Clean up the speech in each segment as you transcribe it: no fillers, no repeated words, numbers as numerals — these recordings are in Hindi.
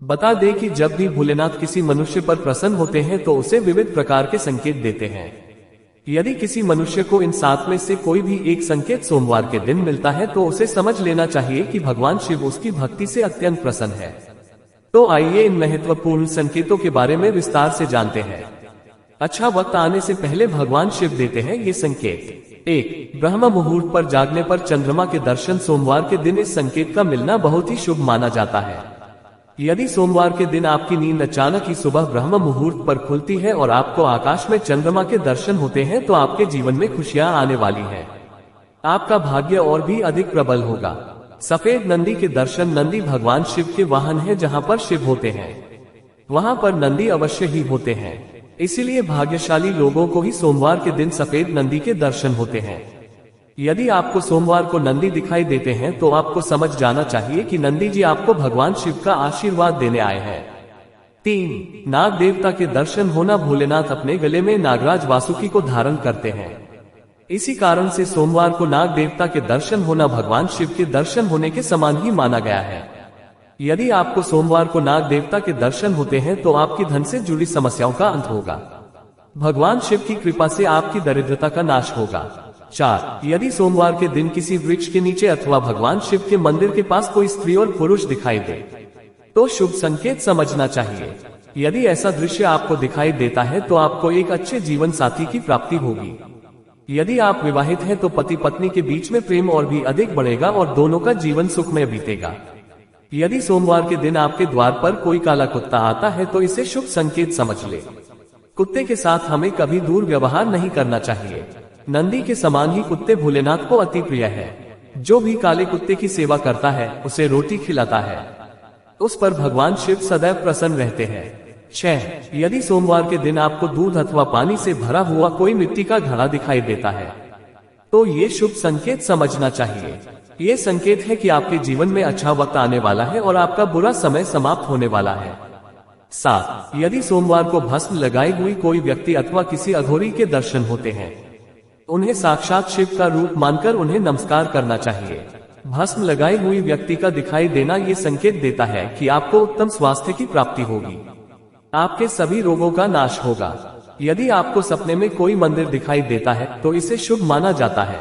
बता दें कि जब भी भोलेनाथ किसी मनुष्य पर प्रसन्न होते हैं तो उसे विविध प्रकार के संकेत देते हैं। यदि किसी मनुष्य को इन 7 में से कोई भी एक संकेत सोमवार के दिन मिलता है तो उसे समझ लेना चाहिए कि भगवान शिव उसकी भक्ति से अत्यंत प्रसन्न है। तो आइए इन महत्वपूर्ण संकेतों के बारे में विस्तार से जानते हैं। अच्छा वक्त आने से पहले भगवान शिव देते हैं ये संकेत। 1. ब्रह्म मुहूर्त पर जागने पर चंद्रमा के दर्शन। सोमवार के दिन इस संकेत का मिलना बहुत ही शुभ माना जाता है। यदि सोमवार के दिन आपकी नींद अचानक ही सुबह ब्रह्म मुहूर्त पर खुलती है और आपको आकाश में चंद्रमा के दर्शन होते हैं तो आपके जीवन में खुशियां आने वाली हैं। आपका भाग्य और भी अधिक प्रबल होगा। सफेद नंदी के दर्शन। नंदी भगवान शिव के वाहन है। जहां पर शिव होते हैं वहां पर नंदी अवश्य ही होते हैं। इसीलिए भाग्यशाली लोगों को ही सोमवार के दिन सफेद नंदी के दर्शन होते हैं। यदि आपको सोमवार को नंदी दिखाई देते हैं तो आपको समझ जाना चाहिए कि नंदी जी आपको भगवान शिव का आशीर्वाद देने आए हैं। 3. नाग देवता के दर्शन होना। भोलेनाथ अपने गले में नागराज वासुकी को धारण करते हैं। इसी कारण से सोमवार को नाग देवता के दर्शन होना भगवान शिव के दर्शन होने के समान ही माना गया है। यदि आपको सोमवार को नाग देवता के दर्शन होते हैं तो आपकी धन से जुड़ी समस्याओं का अंत होगा। भगवान शिव की कृपा से आपकी दरिद्रता का नाश होगा। 4. यदि सोमवार के दिन किसी वृक्ष के नीचे अथवा भगवान शिव के मंदिर के पास कोई स्त्री और पुरुष दिखाई दे तो शुभ संकेत समझना चाहिए। यदि ऐसा दृश्य आपको दिखाई देता है तो आपको एक अच्छे जीवन साथी की प्राप्ति होगी। यदि आप विवाहित हैं तो पति पत्नी के बीच में प्रेम और भी अधिक बढ़ेगा और दोनों का जीवन सुखमय बीतेगा। यदि सोमवार के दिन आपके द्वार पर कोई काला कुत्ता आता है तो इसे शुभ संकेत समझ ले। कुत्ते के साथ हमें कभी दूर व्यवहार नहीं करना चाहिए। नंदी के समान ही कुत्ते भोलेनाथ को अति प्रिय है। जो भी काले कुत्ते की सेवा करता है उसे रोटी खिलाता है उस पर भगवान शिव सदैव प्रसन्न रहते हैं। 6. यदि सोमवार के दिन आपको दूध अथवा पानी से भरा हुआ कोई मिट्टी का घड़ा दिखाई देता है तो ये शुभ संकेत समझना चाहिए। ये संकेत है कि आपके जीवन में अच्छा वक्त आने वाला है और आपका बुरा समय समाप्त होने वाला है। 7. यदि सोमवार को भस्म लगाई हुई कोई व्यक्ति अथवा किसी अघोरी के दर्शन होते हैं उन्हें साक्षात शिव का रूप मानकर उन्हें नमस्कार करना चाहिए। भस्म लगाई हुई व्यक्ति का दिखाई देना ये संकेत देता है कि आपको उत्तम स्वास्थ्य की प्राप्ति होगी। आपके सभी रोगों का नाश होगा। यदि आपको सपने में कोई मंदिर दिखाई देता है तो इसे शुभ माना जाता है।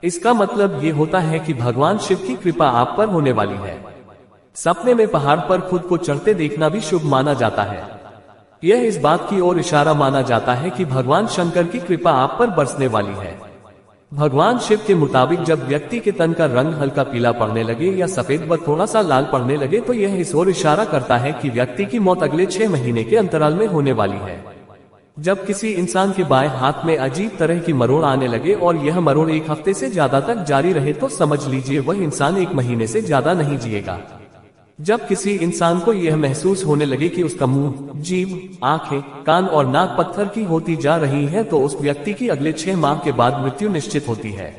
इसका मतलब ये होता है कि भगवान शिव की कृपा आप पर होने वाली है। सपने में पहाड़ पर खुद को चढ़ते देखना भी शुभ माना जाता है। यह इस बात की ओर इशारा माना जाता है कि भगवान शंकर की कृपा आप पर बरसने वाली है। भगवान शिव के मुताबिक जब व्यक्ति के तन का रंग हल्का पीला पड़ने लगे या सफेद व थोड़ा सा लाल पड़ने लगे तो यह इस ओर इशारा करता है कि व्यक्ति की मौत अगले 6 महीने के अंतराल में होने वाली है। जब किसी इंसान के बाएं हाथ में अजीब तरह की मरोड़ आने लगे और यह मरोड़ 1 हफ्ते से ज्यादा तक जारी रहे तो समझ लीजिए वह इंसान 1 महीने से ज्यादा नहीं जिएगा। जब किसी इंसान को यह महसूस होने लगे कि उसका मुंह, जीभ, आंखें, कान और नाक पत्थर की होती जा रही है तो उस व्यक्ति की अगले 6 माह के बाद मृत्यु निश्चित होती है।